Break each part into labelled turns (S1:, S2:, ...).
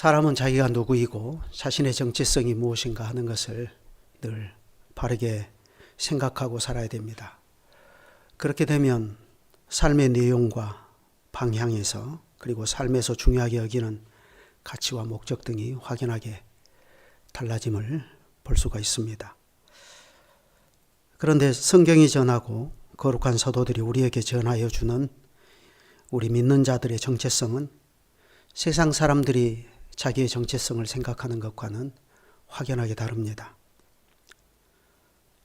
S1: 사람은 자기가 누구이고 자신의 정체성이 무엇인가 하는 것을 늘 바르게 생각하고 살아야 됩니다. 그렇게 되면 삶의 내용과 방향에서 그리고 삶에서 중요하게 여기는 가치와 목적 등이 확연하게 달라짐을 볼 수가 있습니다. 그런데 성경이 전하고 거룩한 사도들이 우리에게 전하여 주는 우리 믿는 자들의 정체성은 세상 사람들이 자기의 정체성을 생각하는 것과는 확연하게 다릅니다.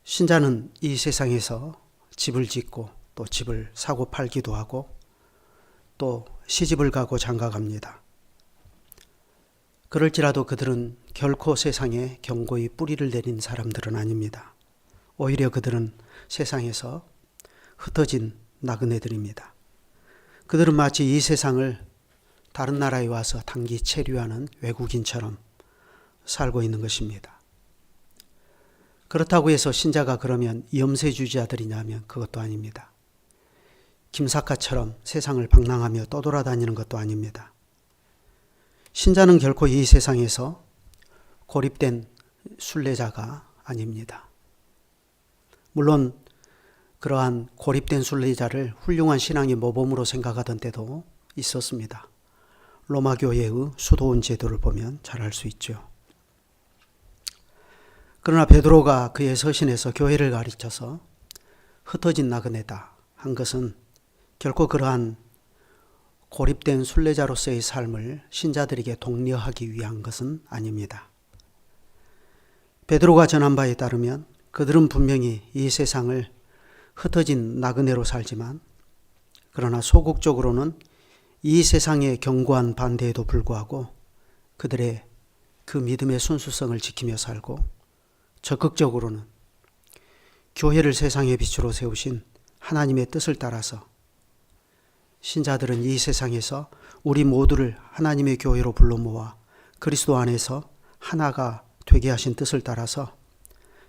S1: 신자는 이 세상에서 집을 짓고 또 집을 사고 팔기도 하고 또 시집을 가고 장가갑니다. 그럴지라도 그들은 결코 세상에 견고히 뿌리를 내린 사람들은 아닙니다. 오히려 그들은 세상에서 흩어진 나그네들입니다. 그들은 마치 이 세상을 다른 나라에 와서 단기 체류하는 외국인처럼 살고 있는 것입니다. 그렇다고 해서 신자가 그러면 염세주의자들이냐면 그것도 아닙니다. 김사카처럼 세상을 방랑하며 떠돌아다니는 것도 아닙니다. 신자는 결코 이 세상에서 고립된 순례자가 아닙니다. 물론 그러한 고립된 순례자를 훌륭한 신앙의 모범으로 생각하던 때도 있었습니다. 로마 교회의 수도원 제도를 보면 잘 알 수 있죠. 그러나 베드로가 그의 서신에서 교회를 가르쳐서 흩어진 나그네다 한 것은 결코 그러한 고립된 순례자로서의 삶을 신자들에게 독려하기 위한 것은 아닙니다. 베드로가 전한 바에 따르면 그들은 분명히 이 세상을 흩어진 나그네로 살지만 그러나 소극적으로는 이 세상의 견고한 반대에도 불구하고 그들의 그 믿음의 순수성을 지키며 살고 적극적으로는 교회를 세상의 빛으로 세우신 하나님의 뜻을 따라서 신자들은 이 세상에서 우리 모두를 하나님의 교회로 불러 모아 그리스도 안에서 하나가 되게 하신 뜻을 따라서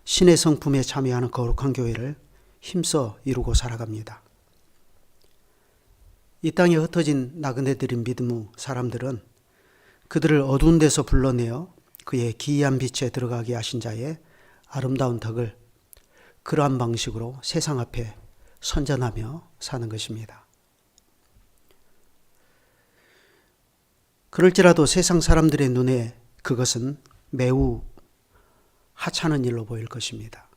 S1: 신의 성품에 참여하는 거룩한 교회를 힘써 이루고 살아갑니다. 이 땅에 흩어진 나그네들인 믿음의 사람들은 그들을 어두운 데서 불러내어 그의 기이한 빛에 들어가게 하신 자의 아름다운 덕을 그러한 방식으로 세상 앞에 선전하며 사는 것입니다. 그럴지라도 세상 사람들의 눈에 그것은 매우 하찮은 일로 보일 것입니다.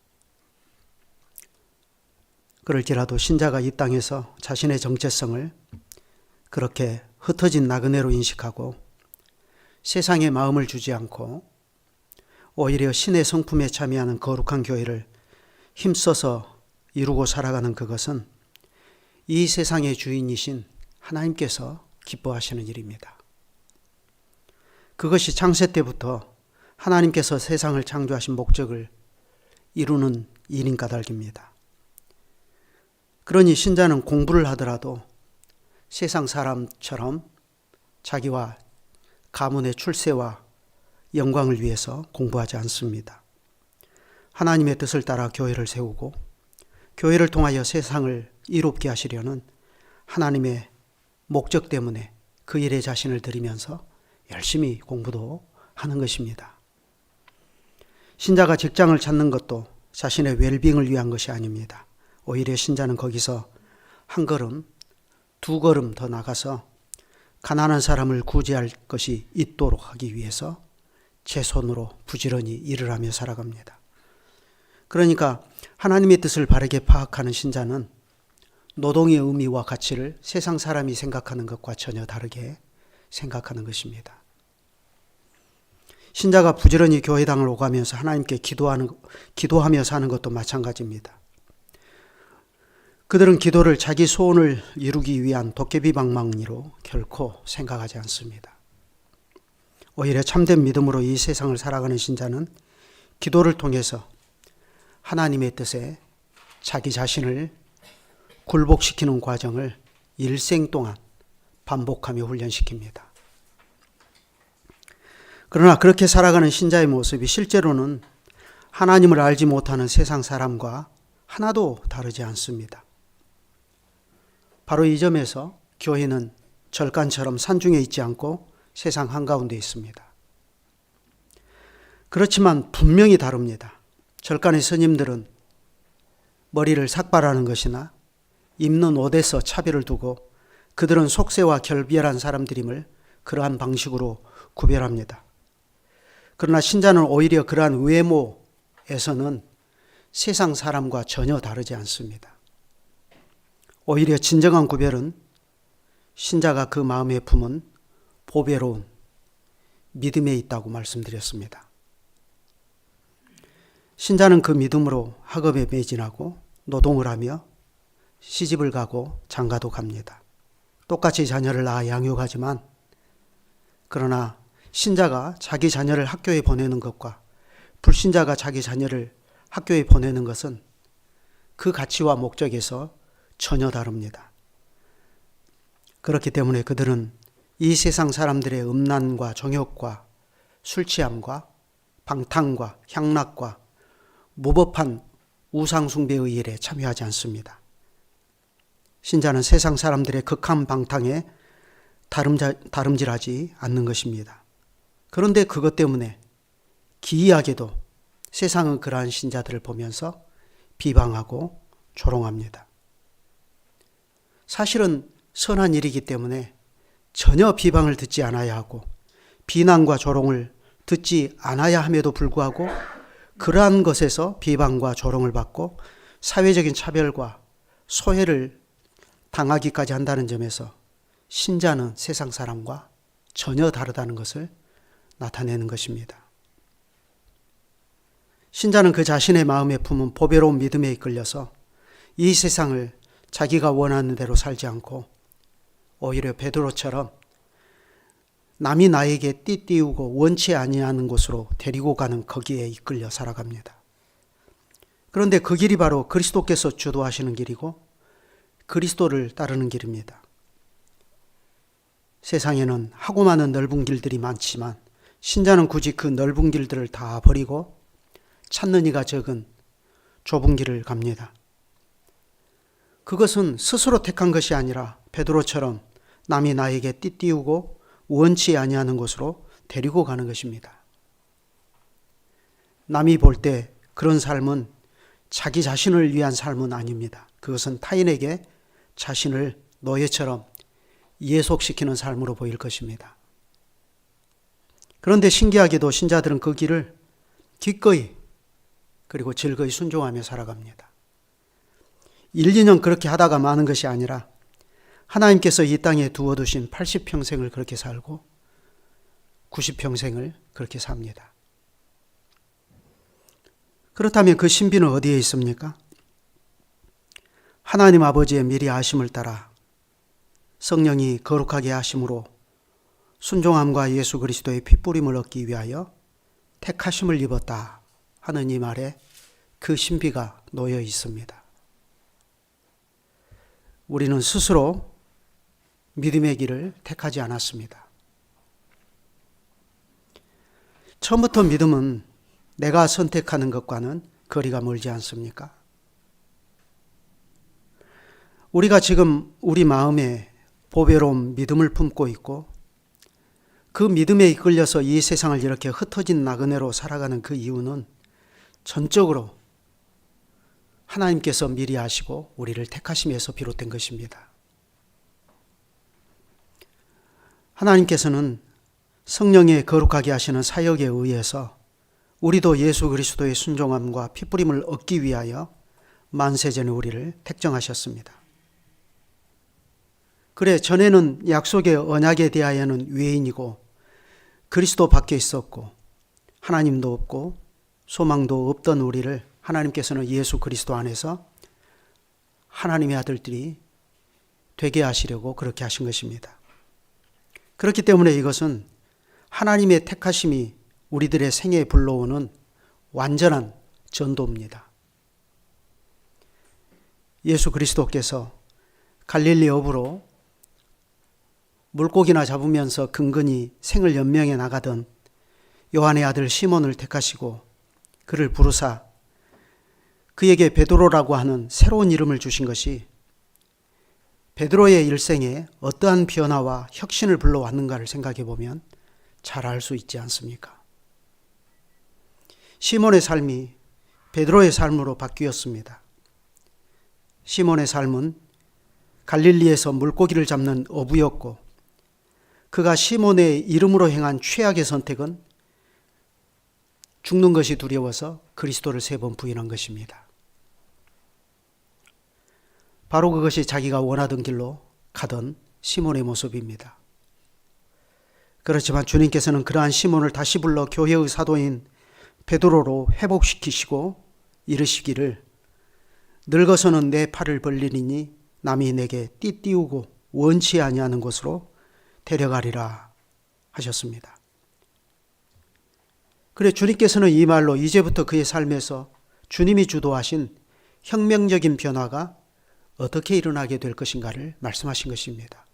S1: 그럴지라도 신자가 이 땅에서 자신의 정체성을 그렇게 흩어진 나그네로 인식하고 세상에 마음을 주지 않고 오히려 신의 성품에 참여하는 거룩한 교회를 힘써서 이루고 살아가는 그것은 이 세상의 주인이신 하나님께서 기뻐하시는 일입니다. 그것이 창세 때부터 하나님께서 세상을 창조하신 목적을 이루는 일인 까닭입니다. 그러니 신자는 공부를 하더라도 세상 사람처럼 자기와 가문의 출세와 영광을 위해서 공부하지 않습니다. 하나님의 뜻을 따라 교회를 세우고 교회를 통하여 세상을 이롭게 하시려는 하나님의 목적 때문에 그 일에 자신을 들이면서 열심히 공부도 하는 것입니다. 신자가 직장을 찾는 것도 자신의 웰빙을 위한 것이 아닙니다. 오히려 신자는 거기서 한 걸음, 두 걸음 더 나가서 가난한 사람을 구제할 것이 있도록 하기 위해서 제 손으로 부지런히 일을 하며 살아갑니다. 그러니까 하나님의 뜻을 바르게 파악하는 신자는 노동의 의미와 가치를 세상 사람이 생각하는 것과 전혀 다르게 생각하는 것입니다. 신자가 부지런히 교회당을 오가면서 하나님께 기도하며 사는 것도 마찬가지입니다. 그들은 기도를 자기 소원을 이루기 위한 도깨비방망이로 결코 생각하지 않습니다. 오히려 참된 믿음으로 이 세상을 살아가는 신자는 기도를 통해서 하나님의 뜻에 자기 자신을 굴복시키는 과정을 일생 동안 반복하며 훈련시킵니다. 그러나 그렇게 살아가는 신자의 모습이 실제로는 하나님을 알지 못하는 세상 사람과 하나도 다르지 않습니다. 바로 이 점에서 교회는 절간처럼 산중에 있지 않고 세상 한가운데 있습니다. 그렇지만 분명히 다릅니다. 절간의 스님들은 머리를 삭발하는 것이나 입는 옷에서 차별을 두고 그들은 속세와 결별한 사람들임을 그러한 방식으로 구별합니다. 그러나 신자는 오히려 그러한 외모에서는 세상 사람과 전혀 다르지 않습니다. 오히려 진정한 구별은 신자가 그 마음에 품은 보배로운 믿음에 있다고 말씀드렸습니다. 신자는 그 믿음으로 학업에 매진하고 노동을 하며 시집을 가고 장가도 갑니다. 똑같이 자녀를 낳아 양육하지만 그러나 신자가 자기 자녀를 학교에 보내는 것과 불신자가 자기 자녀를 학교에 보내는 것은 그 가치와 목적에서 전혀 다릅니다. 그렇기 때문에 그들은 이 세상 사람들의 음란과 정욕과 술 취함과 방탕과 향락과 무법한 우상숭배의 일에 참여하지 않습니다. 신자는 세상 사람들의 극한 방탕에 다름질하지 않는 것입니다. 그런데 그것 때문에 기이하게도 세상은 그러한 신자들을 보면서 비방하고 조롱합니다. 사실은 선한 일이기 때문에 전혀 비방을 듣지 않아야 하고 비난과 조롱을 듣지 않아야 함에도 불구하고 그러한 것에서 비방과 조롱을 받고 사회적인 차별과 소외를 당하기까지 한다는 점에서 신자는 세상 사람과 전혀 다르다는 것을 나타내는 것입니다. 신자는 그 자신의 마음에 품은 보배로운 믿음에 이끌려서 이 세상을 자기가 원하는 대로 살지 않고 오히려 베드로처럼 남이 나에게 띠띠우고 원치 아니하는 곳으로 데리고 가는 거기에 이끌려 살아갑니다. 그런데 그 길이 바로 그리스도께서 주도하시는 길이고 그리스도를 따르는 길입니다. 세상에는 하고 많은 넓은 길들이 많지만 신자는 굳이 그 넓은 길들을 다 버리고 찾는 이가 적은 좁은 길을 갑니다. 그것은 스스로 택한 것이 아니라 베드로처럼 남이 나에게 띠띠우고 원치 아니하는 곳으로 데리고 가는 것입니다. 남이 볼 때 그런 삶은 자기 자신을 위한 삶은 아닙니다. 그것은 타인에게 자신을 노예처럼 예속시키는 삶으로 보일 것입니다. 그런데 신기하게도 신자들은 그 길을 기꺼이 그리고 즐거이 순종하며 살아갑니다. 1, 2년 그렇게 하다가 마는 것이 아니라 하나님께서 이 땅에 두어두신 80평생을 그렇게 살고 90평생을 그렇게 삽니다. 그렇다면 그 신비는 어디에 있습니까? 하나님 아버지의 미리 아심을 따라 성령이 거룩하게 하심으로 순종함과 예수 그리스도의 핏부림을 얻기 위하여 택하심을 입었다 하는 이 말에 그 신비가 놓여 있습니다. 우리는 스스로 믿음의 길을 택하지 않았습니다. 처음부터 믿음은 내가 선택하는 것과는 거리가 멀지 않습니까? 우리가 지금 우리 마음에 보배로운 믿음을 품고 있고 그 믿음에 이끌려서 이 세상을 이렇게 흩어진 나그네로 살아가는 그 이유는 전적으로 하나님께서 미리 아시고 우리를 택하심에서 비롯된 것입니다. 하나님께서는 성령의 거룩하게 하시는 사역에 의해서 우리도 예수 그리스도의 순종함과 핏부림을 얻기 위하여 만세전에 우리를 택정하셨습니다. 그래 전에는 약속의 언약에 대하여는 외인이고 그리스도 밖에 있었고 하나님도 없고 소망도 없던 우리를 하나님께서는 예수 그리스도 안에서 하나님의 아들들이 되게 하시려고 그렇게 하신 것입니다. 그렇기 때문에 이것은 하나님의 택하심이 우리들의 생애에 불러오는 완전한 전도입니다. 예수 그리스도께서 갈릴리 어부로 물고기나 잡으면서 근근히 생을 연명해 나가던 요한의 아들 시몬을 택하시고 그를 부르사 그에게 베드로라고 하는 새로운 이름을 주신 것이 베드로의 일생에 어떠한 변화와 혁신을 불러왔는가를 생각해 보면 잘 알 수 있지 않습니까? 시몬의 삶이 베드로의 삶으로 바뀌었습니다. 시몬의 삶은 갈릴리에서 물고기를 잡는 어부였고, 그가 시몬의 이름으로 행한 최악의 선택은 죽는 것이 두려워서 그리스도를 3번 부인한 것입니다. 바로 그것이 자기가 원하던 길로 가던 시몬의 모습입니다. 그렇지만 주님께서는 그러한 시몬을 다시 불러 교회의 사도인 베드로로 회복시키시고 이르시기를, 늙어서는 내 팔을 벌리리니 남이 내게 띠띠우고 원치 아니하는 곳으로 데려가리라 하셨습니다. 그래 주님께서는 이 말로 이제부터 그의 삶에서 주님이 주도하신 혁명적인 변화가 어떻게 일어나게 될 것인가를 말씀하신 것입니다.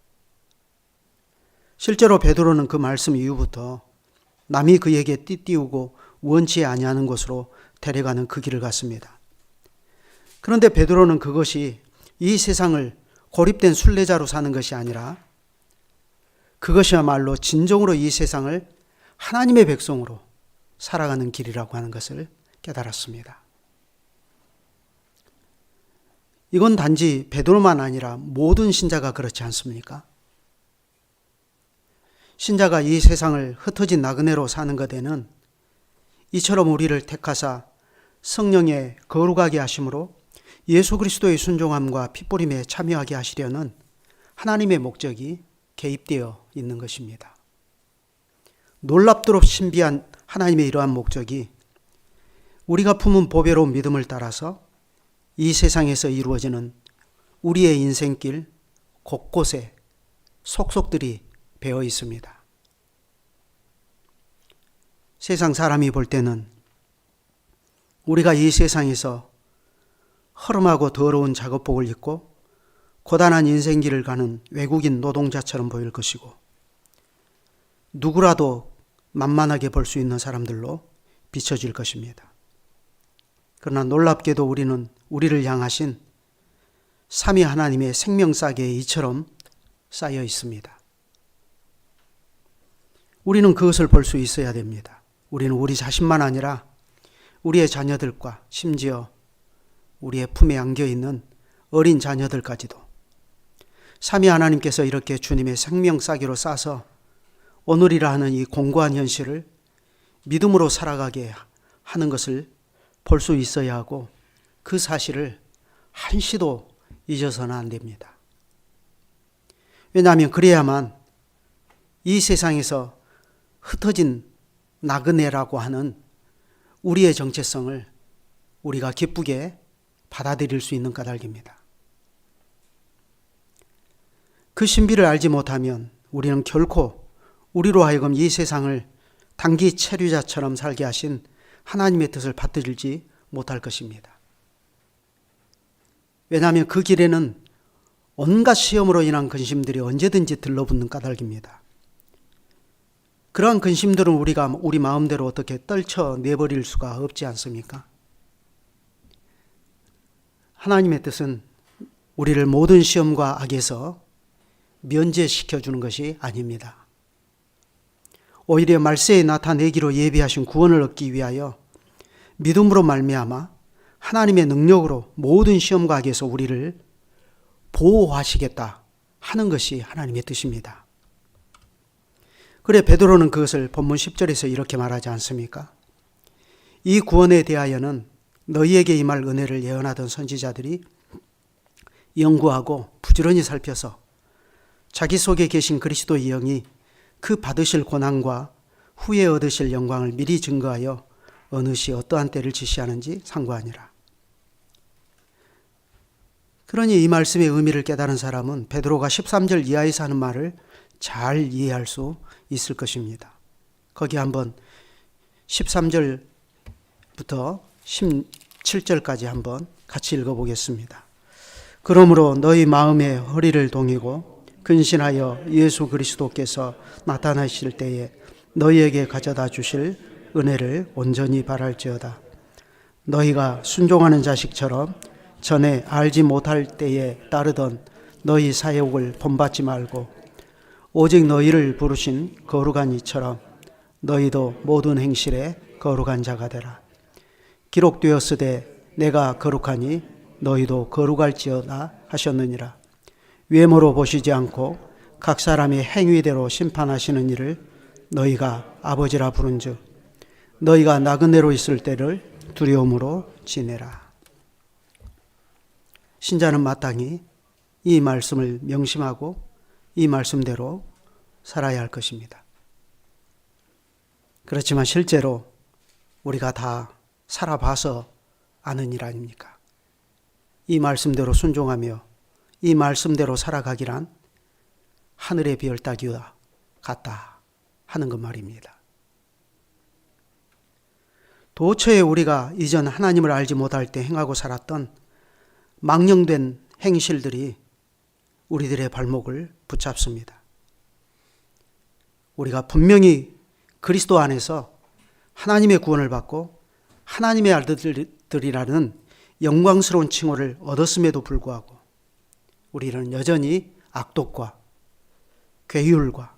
S1: 실제로 베드로는 그 말씀 이후부터 남이 그에게 띠띠우고 원치 아니하는 곳으로 데려가는 그 길을 갔습니다. 그런데 베드로는 그것이 이 세상을 고립된 순례자로 사는 것이 아니라 그것이야말로 진정으로 이 세상을 하나님의 백성으로 살아가는 길이라고 하는 것을 깨달았습니다. 이건 단지 베드로만 아니라 모든 신자가 그렇지 않습니까? 신자가 이 세상을 흩어진 나그네로 사는 것에는 이처럼 우리를 택하사 성령의 거룩하게 하심으로 예수 그리스도의 순종함과 핏부림에 참여하게 하시려는 하나님의 목적이 개입되어 있는 것입니다. 놀랍도록 신비한 하나님의 이러한 목적이 우리가 품은 보배로운 믿음을 따라서 이 세상에서 이루어지는 우리의 인생길 곳곳에 속속들이 배어 있습니다. 세상 사람이 볼 때는 우리가 이 세상에서 허름하고 더러운 작업복을 입고 고단한 인생길을 가는 외국인 노동자처럼 보일 것이고, 누구라도 만만하게 볼 수 있는 사람들로 비춰질 것입니다. 그러나 놀랍게도 우리는 우리를 향하신 삼위 하나님의 생명싸개에 이처럼 쌓여 있습니다. 우리는 그것을 볼 수 있어야 됩니다. 우리는 우리 자신만 아니라 우리의 자녀들과 심지어 우리의 품에 안겨있는 어린 자녀들까지도 삼위 하나님께서 이렇게 주님의 생명싸개로 싸서 오늘이라 하는 이 공고한 현실을 믿음으로 살아가게 하는 것을 볼 수 있어야 하고, 그 사실을 한시도 잊어서는 안 됩니다. 왜냐하면 그래야만 이 세상에서 흩어진 나그네라고 하는 우리의 정체성을 우리가 기쁘게 받아들일 수 있는 까닭입니다. 그 신비를 알지 못하면 우리는 결코 우리로 하여금 이 세상을 단기 체류자처럼 살게 하신 하나님의 뜻을 받들지 못할 것입니다. 왜냐하면 그 길에는 온갖 시험으로 인한 근심들이 언제든지 들러붙는 까닭입니다. 그러한 근심들은 우리가 우리 마음대로 어떻게 떨쳐내버릴 수가 없지 않습니까? 하나님의 뜻은 우리를 모든 시험과 악에서 면제시켜주는 것이 아닙니다. 오히려 말세에 나타내기로 예비하신 구원을 얻기 위하여 믿음으로 말미암아 하나님의 능력으로 모든 시험과 악에서 우리를 보호하시겠다 하는 것이 하나님의 뜻입니다. 그래 베드로는 그것을 본문 10절에서 이렇게 말하지 않습니까? 이 구원에 대하여는 너희에게 임할 은혜를 예언하던 선지자들이 연구하고 부지런히 살펴서 자기 속에 계신 그리스도의 영이 그 받으실 고난과 후에 얻으실 영광을 미리 증거하여 어느 시 어떠한 때를 지시하는지 상고하니라. 그러니 이 말씀의 의미를 깨달은 사람은 베드로가 13절 이하에서 하는 말을 잘 이해할 수 있을 것입니다. 거기 한번 13절부터 17절까지 한번 같이 읽어보겠습니다. 그러므로 너희 마음의 허리를 동이고 근신하여 예수 그리스도께서 나타나실 때에 너희에게 가져다 주실 은혜를 온전히 바랄지어다. 너희가 순종하는 자식처럼 전에 알지 못할 때에 따르던 너희 사역을 본받지 말고 오직 너희를 부르신 거룩한 이처럼 너희도 모든 행실에 거룩한 자가 되라. 기록되었으되 내가 거룩하니 너희도 거룩할지어다 하셨느니라. 외모로 보시지 않고 각 사람의 행위대로 심판하시는 이를 너희가 아버지라 부른즉 너희가 나그네로 있을 때를 두려움으로 지내라. 신자는 마땅히 이 말씀을 명심하고 이 말씀대로 살아야 할 것입니다. 그렇지만 실제로 우리가 다 살아봐서 아는 일 아닙니까? 이 말씀대로 순종하며 이 말씀대로 살아가기란 하늘의 별 따기와 같다 하는 것 말입니다. 도처에 우리가 이전 하나님을 알지 못할 때 행하고 살았던 망령된 행실들이 우리들의 발목을 붙잡습니다. 우리가 분명히 그리스도 안에서 하나님의 구원을 받고 하나님의 아들들이라는 영광스러운 칭호를 얻었음에도 불구하고 우리는 여전히 악독과 괴율과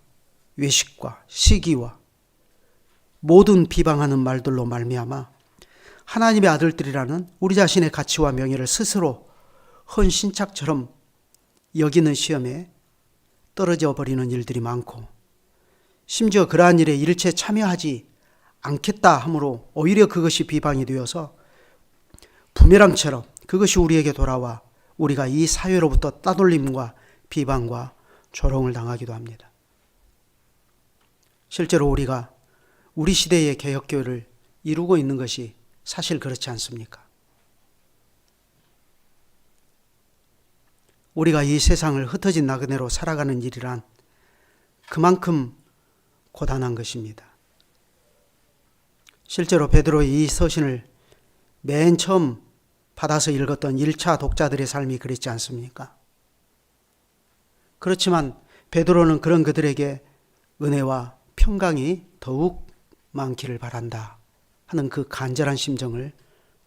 S1: 외식과 시기와 모든 비방하는 말들로 말미암아 하나님의 아들들이라는 우리 자신의 가치와 명예를 스스로 헌신짝처럼 여기는 시험에 떨어져 버리는 일들이 많고 심지어 그러한 일에 일체 참여하지 않겠다 하므로 오히려 그것이 비방이 되어서 부메랑처럼 그것이 우리에게 돌아와 우리가 이 사회로부터 따돌림과 비방과 조롱을 당하기도 합니다. 실제로 우리가 우리 시대의 개혁교회를 이루고 있는 것이 사실 그렇지 않습니까? 우리가 이 세상을 흩어진 나그네로 살아가는 일이란 그만큼 고단한 것입니다. 실제로 베드로의 이 서신을 맨 처음 받아서 읽었던 1차 독자들의 삶이 그랬지 않습니까? 그렇지만 베드로는 그런 그들에게 은혜와 평강이 더욱 많기를 바란다 하는 그 간절한 심정을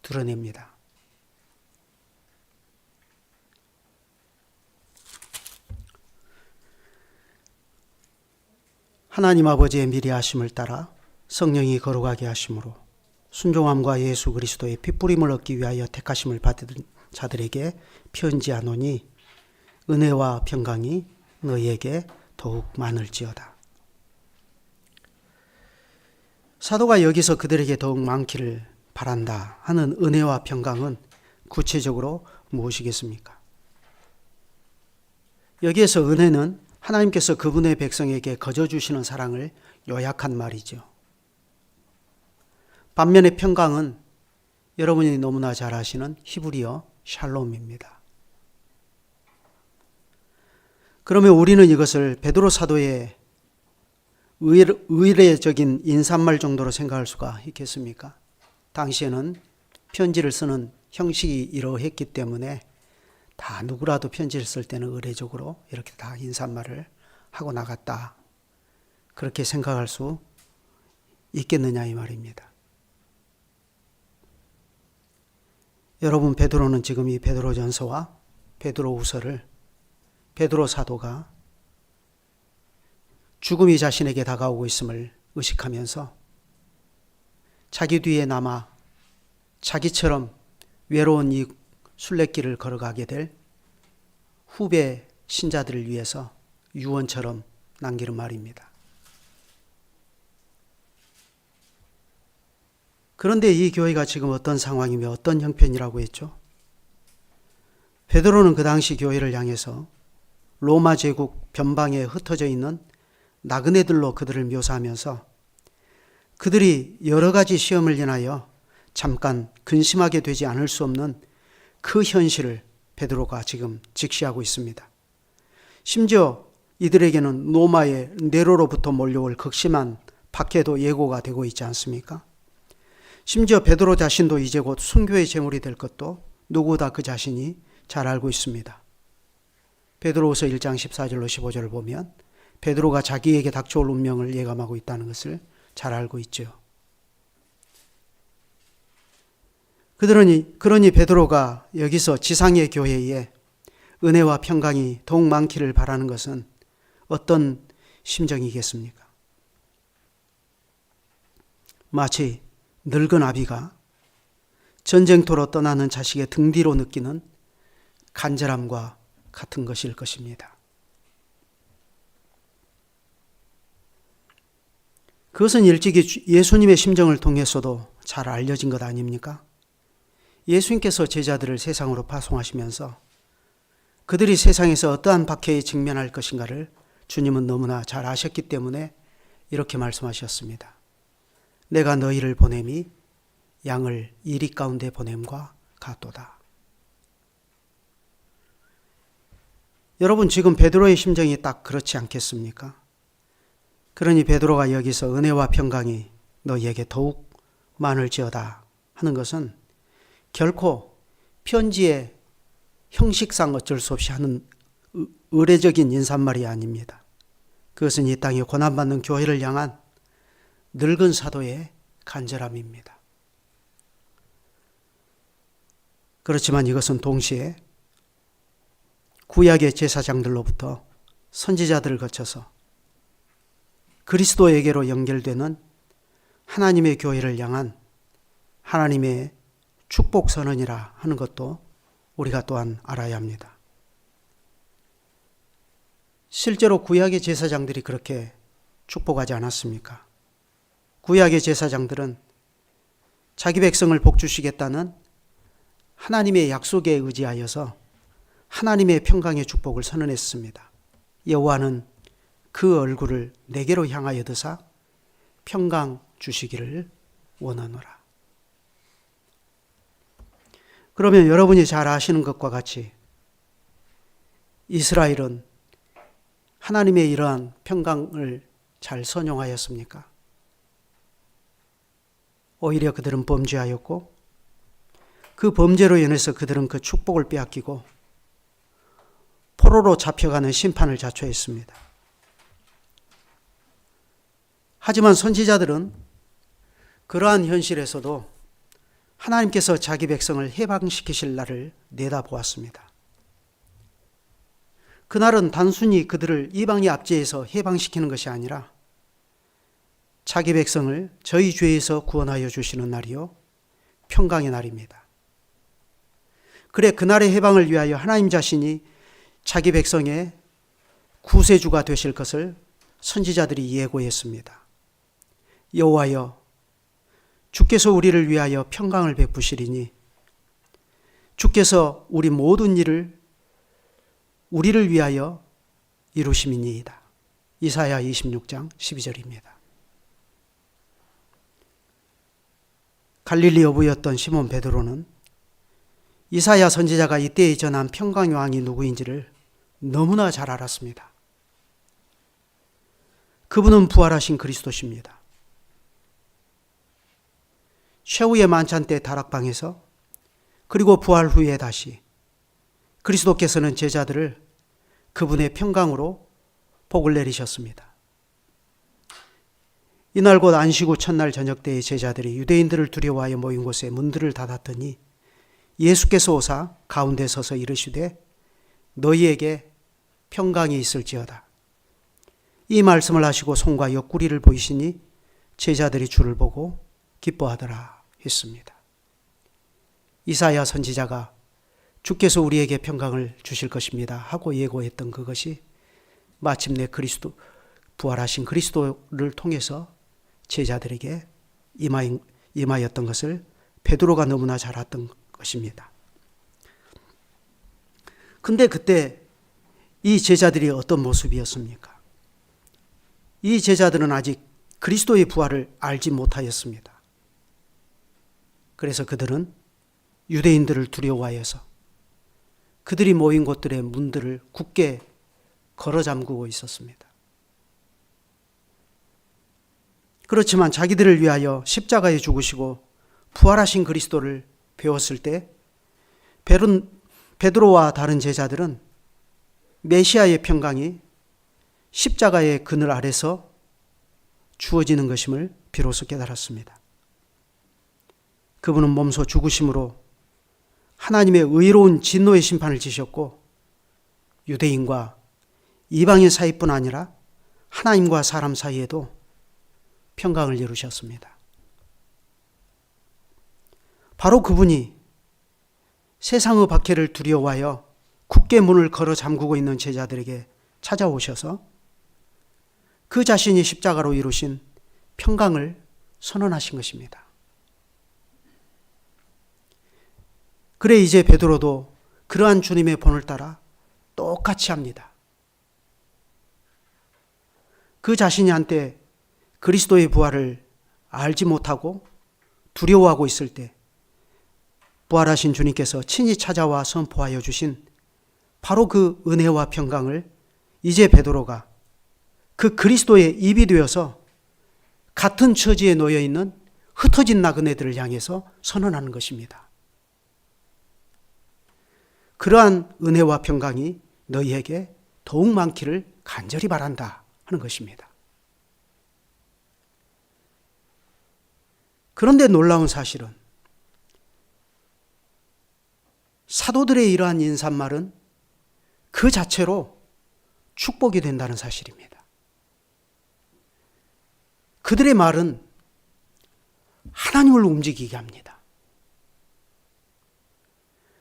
S1: 드러냅니다. 하나님 아버지의 미리 하심을 따라 성령이 거룩하게 하심으로 순종함과 예수 그리스도의 핏부림을 얻기 위하여 택하심을 받은 자들에게 편지하노니 은혜와 평강이 너희에게 더욱 많을지어다. 사도가 여기서 그들에게 더욱 많기를 바란다 하는 은혜와 평강은 구체적으로 무엇이겠습니까? 여기에서 은혜는 하나님께서 그분의 백성에게 거저 주시는 사랑을 요약한 말이죠. 반면에 평강은 여러분이 너무나 잘 아시는 히브리어 샬롬입니다. 그러면 우리는 이것을 베드로 사도의 의례적인 인사말 정도로 생각할 수가 있겠습니까? 당시에는 편지를 쓰는 형식이 이러했기 때문에 다 누구라도 편지를 쓸 때는 의례적으로 이렇게 다 인사말을 하고 나갔다. 그렇게 생각할 수 있겠느냐 이 말입니다. 여러분, 베드로는 지금 이 베드로전서와 베드로후서를 베드로 사도가 죽음이 자신에게 다가오고 있음을 의식하면서 자기 뒤에 남아 자기처럼 외로운 이 순례길을 걸어가게 될 후배 신자들을 위해서 유언처럼 남기는 말입니다. 그런데 이 교회가 지금 어떤 상황이며 어떤 형편이라고 했죠? 베드로는 그 당시 교회를 향해서 로마 제국 변방에 흩어져 있는 나그네들로 그들을 묘사하면서 그들이 여러 가지 시험을 인하여 잠깐 근심하게 되지 않을 수 없는 그 현실을 베드로가 지금 직시하고 있습니다. 심지어 이들에게는 로마의 네로로부터 몰려올 극심한 박해도 예고가 되고 있지 않습니까? 심지어 베드로 자신도 이제 곧 순교의 제물이 될 것도 누구보다 그 자신이 잘 알고 있습니다. 베드로후서 1장 14절로 15절을 보면 베드로가 자기에게 닥쳐올 운명을 예감하고 있다는 것을 잘 알고 있죠. 그러니 베드로가 여기서 지상의 교회에 은혜와 평강이 더욱 많기를 바라는 것은 어떤 심정이겠습니까? 마치 늙은 아비가 전쟁터로 떠나는 자식의 등 뒤로 느끼는 간절함과 같은 것일 것입니다. 그것은 일찍이 예수님의 심정을 통해서도 잘 알려진 것 아닙니까? 예수님께서 제자들을 세상으로 파송하시면서 그들이 세상에서 어떠한 박해에 직면할 것인가를 주님은 너무나 잘 아셨기 때문에 이렇게 말씀하셨습니다. 내가 너희를 보냄이 양을 이리 가운데 보냄과 같도다. 여러분, 지금 베드로의 심정이 딱 그렇지 않겠습니까? 그러니 베드로가 여기서 은혜와 평강이 너희에게 더욱 많을지어다 하는 것은 결코 편지의 형식상 어쩔 수 없이 하는 의례적인 인사말이 아닙니다. 그것은 이 땅에 고난받는 교회를 향한 늙은 사도의 간절함입니다. 그렇지만 이것은 동시에 구약의 제사장들로부터 선지자들을 거쳐서 그리스도에게로 연결되는 하나님의 교회를 향한 하나님의 축복 선언이라 하는 것도 우리가 또한 알아야 합니다. 실제로 구약의 제사장들이 그렇게 축복하지 않았습니까? 구약의 제사장들은 자기 백성을 복주시겠다는 하나님의 약속에 의지하여서 하나님의 평강의 축복을 선언했습니다. 여호와는 그 얼굴을 내게로 향하여 드사 평강 주시기를 원하노라. 그러면 여러분이 잘 아시는 것과 같이 이스라엘은 하나님의 이러한 평강을 잘 선용하였습니까? 오히려 그들은 범죄하였고 그 범죄로 인해서 그들은 그 축복을 빼앗기고 포로로 잡혀가는 심판을 자초했습니다. 하지만 선지자들은 그러한 현실에서도 하나님께서 자기 백성을 해방시키실 날을 내다보았습니다. 그날은 단순히 그들을 이방의 압제에서 해방시키는 것이 아니라 자기 백성을 저희 죄에서 구원하여 주시는 날이요 평강의 날입니다. 그래 그날의 해방을 위하여 하나님 자신이 자기 백성의 구세주가 되실 것을 선지자들이 예고했습니다. 여호와여 주께서 우리를 위하여 평강을 베푸시리니 주께서 우리 모든 일을 우리를 위하여 이루심이니이다. 이사야 26장 12절입니다. 갈릴리 어부였던 시몬 베드로는 이사야 선지자가 이때에 전한 평강의 왕이 누구인지를 너무나 잘 알았습니다. 그분은 부활하신 그리스도십니다. 최후의 만찬 때 다락방에서 그리고 부활 후에 다시 그리스도께서는 제자들을 그분의 평강으로 복을 내리셨습니다. 이날 곧 안식 후 첫날 저녁 때의 제자들이 유대인들을 두려워하여 모인 곳에 문들을 닫았더니 예수께서 오사 가운데 서서 이르시되 너희에게 평강이 있을지어다. 이 말씀을 하시고 손과 옆구리를 보이시니 제자들이 주를 보고 기뻐하더라 했습니다. 이사야 선지자가 주께서 우리에게 평강을 주실 것입니다 하고 예고했던 그것이 마침내 그리스도 부활하신 그리스도를 통해서 제자들에게 임하였던 것을 베드로가 너무나 잘 알았던 것입니다. 근데 그때 이 제자들이 어떤 모습이었습니까? 이 제자들은 아직 그리스도의 부활을 알지 못하였습니다. 그래서 그들은 유대인들을 두려워하여서 그들이 모인 곳들의 문들을 굳게 걸어 잠그고 있었습니다. 그렇지만 자기들을 위하여 십자가에 죽으시고 부활하신 그리스도를 배웠을 때 베드로와 다른 제자들은 메시아의 평강이 십자가의 그늘 아래서 주어지는 것임을 비로소 깨달았습니다. 그분은 몸소 죽으심으로 하나님의 의로운 진노의 심판을 지셨고 유대인과 이방인 사이뿐 아니라 하나님과 사람 사이에도 평강을 이루셨습니다. 바로 그분이 세상의 박해를 두려워하여 굳게 문을 걸어 잠그고 있는 제자들에게 찾아오셔서 그 자신이 십자가로 이루신 평강을 선언하신 것입니다. 그래 이제 베드로도 그러한 주님의 본을 따라 똑같이 합니다. 그 자신이 한때 그리스도의 부활을 알지 못하고 두려워하고 있을 때 부활하신 주님께서 친히 찾아와 선포하여 주신 바로 그 은혜와 평강을 이제 베드로가 그 그리스도의 입이 되어서 같은 처지에 놓여 있는 흩어진 나그네들을 향해서 선언하는 것입니다. 그러한 은혜와 평강이 너희에게 더욱 많기를 간절히 바란다 하는 것입니다. 그런데 놀라운 사실은 사도들의 이러한 인사말은 그 자체로 축복이 된다는 사실입니다. 그들의 말은 하나님을 움직이게 합니다.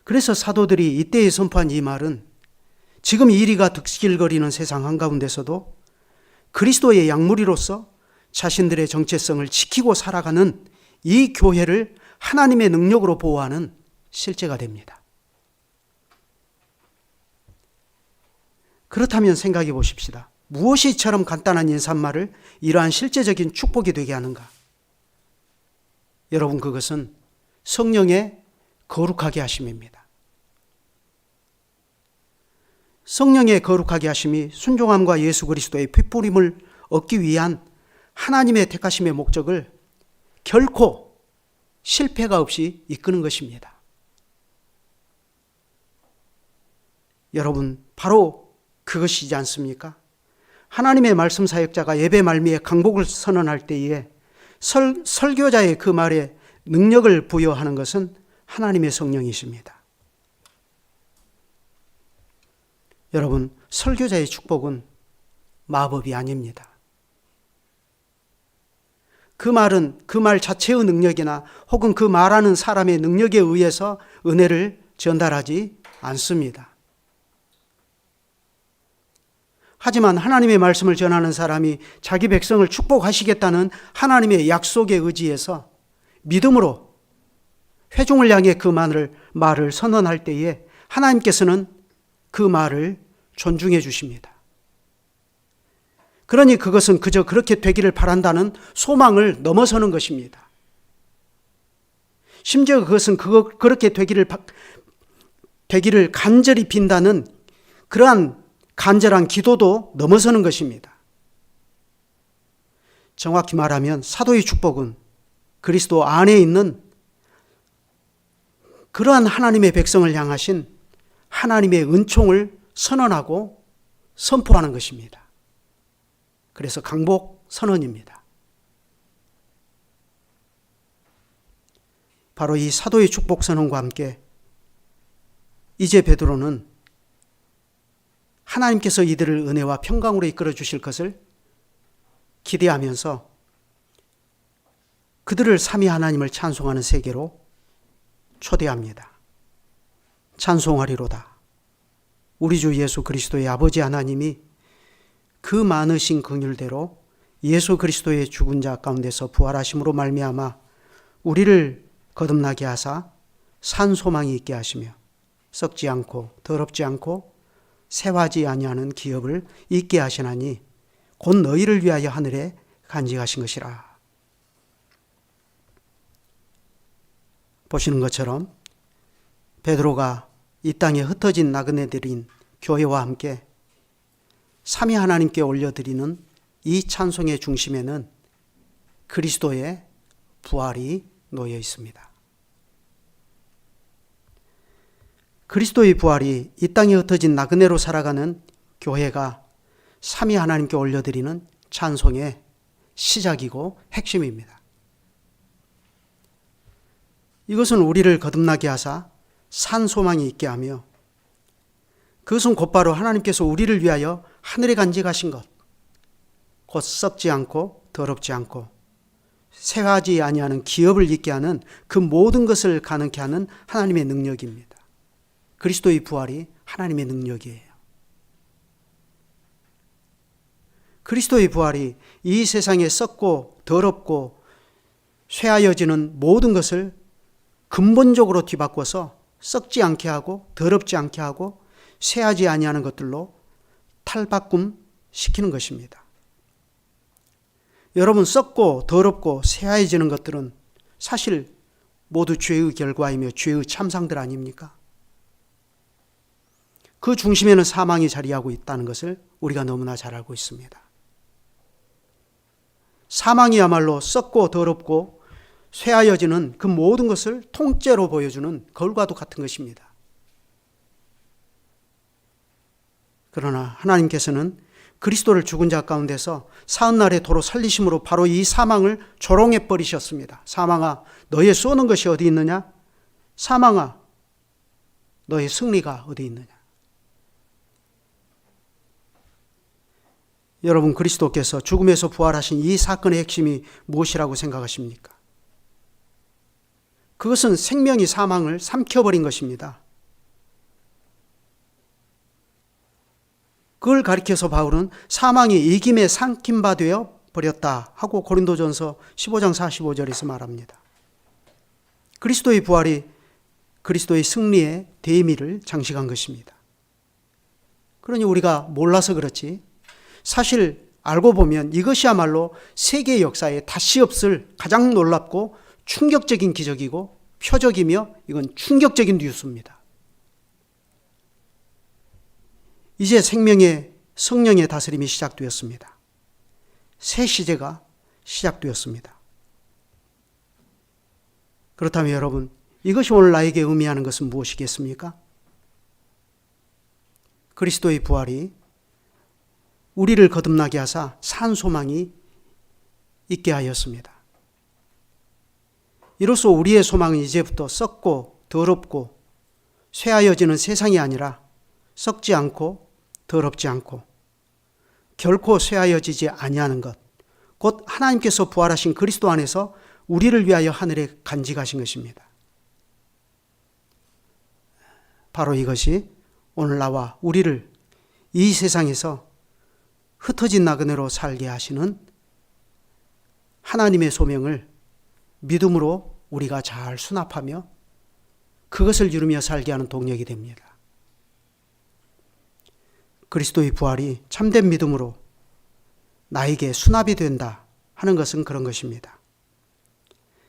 S1: 그래서 사도들이 이때에 선포한 이 말은 지금 이리가 득실거리는 세상 한가운데서도 그리스도의 양무리로서 자신들의 정체성을 지키고 살아가는 이 교회를 하나님의 능력으로 보호하는 실제가 됩니다. 그렇다면 생각해 보십시다. 무엇이 이처럼 간단한 인사말을 이러한 실제적인 축복이 되게 하는가? 여러분, 그것은 성령의 거룩하게 하심입니다. 성령의 거룩하게 하심이 순종함과 예수 그리스도의 핏부림을 얻기 위한 하나님의 택하심의 목적을 결코 실패가 없이 이끄는 것입니다. 여러분, 바로 그것이지 않습니까? 하나님의 말씀 사역자가 예배 말미에 강복을 선언할 때에 설교자의 그 말에 능력을 부여하는 것은 하나님의 성령이십니다. 여러분, 설교자의 축복은 마법이 아닙니다. 그 말은 그 말 자체의 능력이나 혹은 그 말하는 사람의 능력에 의해서 은혜를 전달하지 않습니다. 하지만 하나님의 말씀을 전하는 사람이 자기 백성을 축복하시겠다는 하나님의 약속에 의지해서 믿음으로 회중을 향해 그 말을 선언할 때에 하나님께서는 그 말을 존중해 주십니다. 그러니 그것은 그저 그렇게 되기를 바란다는 소망을 넘어서는 것입니다. 심지어 그것은 그렇게 되기를 간절히 빈다는 그러한 간절한 기도도 넘어서는 것입니다. 정확히 말하면 사도의 축복은 그리스도 안에 있는 그러한 하나님의 백성을 향하신 하나님의 은총을 선언하고 선포하는 것입니다. 그래서 강복 선언입니다. 바로 이 사도의 축복 선언과 함께 이제 베드로는 하나님께서 이들을 은혜와 평강으로 이끌어 주실 것을 기대하면서 그들을 삼위 하나님을 찬송하는 세계로 초대합니다. 찬송하리로다. 우리 주 예수 그리스도의 아버지 하나님이 그 많으신 긍휼대로 예수 그리스도의 죽은 자 가운데서 부활하심으로 말미암아 우리를 거듭나게 하사 산 소망이 있게 하시며 썩지 않고 더럽지 않고 쇠하지 아니하는 기업을 있게 하시나니 곧 너희를 위하여 하늘에 간직하신 것이라. 보시는 것처럼 베드로가 이 땅에 흩어진 나그네들인 교회와 함께 삼위 하나님께 올려드리는 이 찬송의 중심에는 그리스도의 부활이 놓여 있습니다. 그리스도의 부활이 이 땅에 흩어진 나그네로 살아가는 교회가 삼위 하나님께 올려드리는 찬송의 시작이고 핵심입니다. 이것은 우리를 거듭나게 하사 산 소망이 있게 하며 그것은 곧바로 하나님께서 우리를 위하여 하늘에 간직하신 것, 곧 썩지 않고 더럽지 않고 새하지 아니하는 기업을 있게 하는 그 모든 것을 가능케 하는 하나님의 능력입니다. 그리스도의 부활이 하나님의 능력이에요. 그리스도의 부활이 이 세상에 썩고 더럽고 쇠하여지는 모든 것을 근본적으로 뒤바꿔서 썩지 않게 하고 더럽지 않게 하고 쇠하지 아니하는 것들로 탈바꿈 시키는 것입니다. 여러분, 썩고 더럽고 쇠하여지는 것들은 사실 모두 죄의 결과이며 죄의 참상들 아닙니까? 그 중심에는 사망이 자리하고 있다는 것을 우리가 너무나 잘 알고 있습니다. 사망이야말로 썩고 더럽고 쇠하여지는 그 모든 것을 통째로 보여주는 거울과도 같은 것입니다. 그러나 하나님께서는 그리스도를 죽은 자 가운데서 사흘날에 도로 살리심으로 바로 이 사망을 조롱해 버리셨습니다. 사망아, 너의 쏘는 것이 어디 있느냐? 사망아, 너의 승리가 어디 있느냐? 여러분, 그리스도께서 죽음에서 부활하신 이 사건의 핵심이 무엇이라고 생각하십니까? 그것은 생명이 사망을 삼켜버린 것입니다. 그걸 가리켜서 바울은 사망이 이김에 삼킨 바 되어 버렸다 하고 고린도전서 15장 45절에서 말합니다. 그리스도의 부활이 그리스도의 승리의 대의미를 장식한 것입니다. 그러니 우리가 몰라서 그렇지 사실 알고 보면 이것이야말로 세계 역사에 다시 없을 가장 놀랍고 충격적인 기적이고 표적이며 이건 충격적인 뉴스입니다. 이제 생명의 성령의 다스림이 시작되었습니다. 새 시대가 시작되었습니다. 그렇다면 여러분, 이것이 오늘 나에게 의미하는 것은 무엇이겠습니까? 그리스도의 부활이 우리를 거듭나게 하사 산 소망이 있게 하였습니다. 이로써 우리의 소망은 이제부터 썩고 더럽고 쇠하여지는 세상이 아니라 썩지 않고 더럽지 않고 결코 쇠하여지지 아니하는 것, 곧 하나님께서 부활하신 그리스도 안에서 우리를 위하여 하늘에 간직하신 것입니다. 바로 이것이 오늘 나와 우리를 이 세상에서 흩어진 나그네로 살게 하시는 하나님의 소명을 믿음으로 우리가 잘 수납하며 그것을 이루며 살게 하는 동력이 됩니다. 그리스도의 부활이 참된 믿음으로 나에게 수납이 된다 하는 것은 그런 것입니다.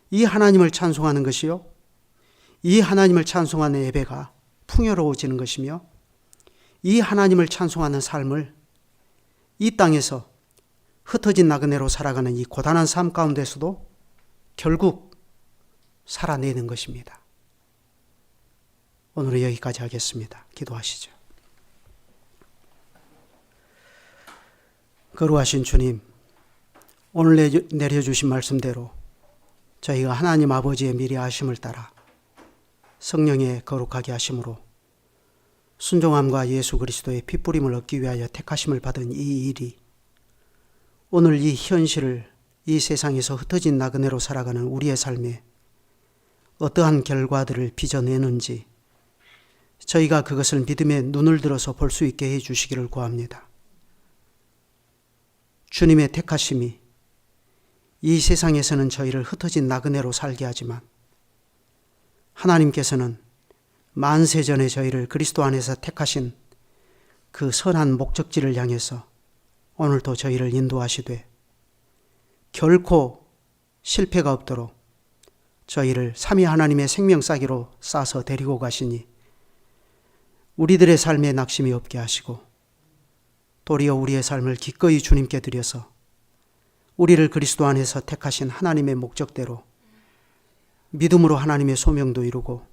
S1: 이 하나님을 찬송하는 것이요, 이 하나님을 찬송하는 예배가 풍요로워지는 것이며 이 하나님을 찬송하는 삶을 이 땅에서 흩어진 나그네로 살아가는 이 고단한 삶 가운데서도 결국 살아내는 것입니다. 오늘은 여기까지 하겠습니다. 기도하시죠. 거룩하신 주님, 오늘 내려주신 말씀대로 저희가 하나님 아버지의 미리 하심을 따라 성령의 거룩하게 하심으로 순종함과 예수 그리스도의 핏부림을 얻기 위하여 택하심을 받은 이 일이 오늘 이 현실을 이 세상에서 흩어진 나그네로 살아가는 우리의 삶에 어떠한 결과들을 빚어내는지 저희가 그것을 믿음의 눈을 들어서 볼 수 있게 해주시기를 구합니다. 주님의 택하심이 이 세상에서는 저희를 흩어진 나그네로 살게 하지만 하나님께서는 만세전에 저희를 그리스도 안에서 택하신 그 선한 목적지를 향해서 오늘도 저희를 인도하시되 결코 실패가 없도록 저희를 삼위 하나님의 생명싸기로 싸서 데리고 가시니 우리들의 삶에 낙심이 없게 하시고 도리어 우리의 삶을 기꺼이 주님께 드려서 우리를 그리스도 안에서 택하신 하나님의 목적대로 믿음으로 하나님의 소명도 이루고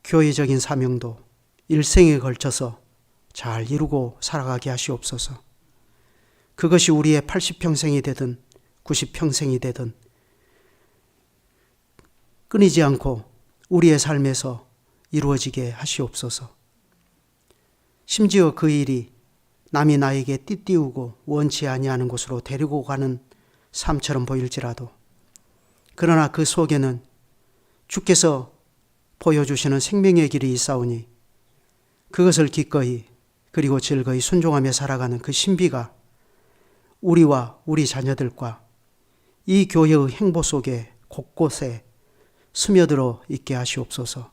S1: 교회적인 사명도 일생에 걸쳐서 잘 이루고 살아가게 하시옵소서. 그것이 우리의 80평생이 되든 90평생이 되든 끊이지 않고 우리의 삶에서 이루어지게 하시옵소서. 심지어 그 일이 남이 나에게 띠띠우고 원치 아니하는 곳으로 데리고 가는 삶처럼 보일지라도, 그러나 그 속에는 주께서 보여주시는 생명의 길이 있사오니 그것을 기꺼이 그리고 즐거이 순종하며 살아가는 그 신비가 우리와 우리 자녀들과 이 교회의 행보 속에 곳곳에 스며들어 있게 하시옵소서.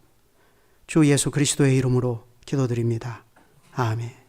S1: 주 예수 그리스도의 이름으로 기도드립니다. 아멘.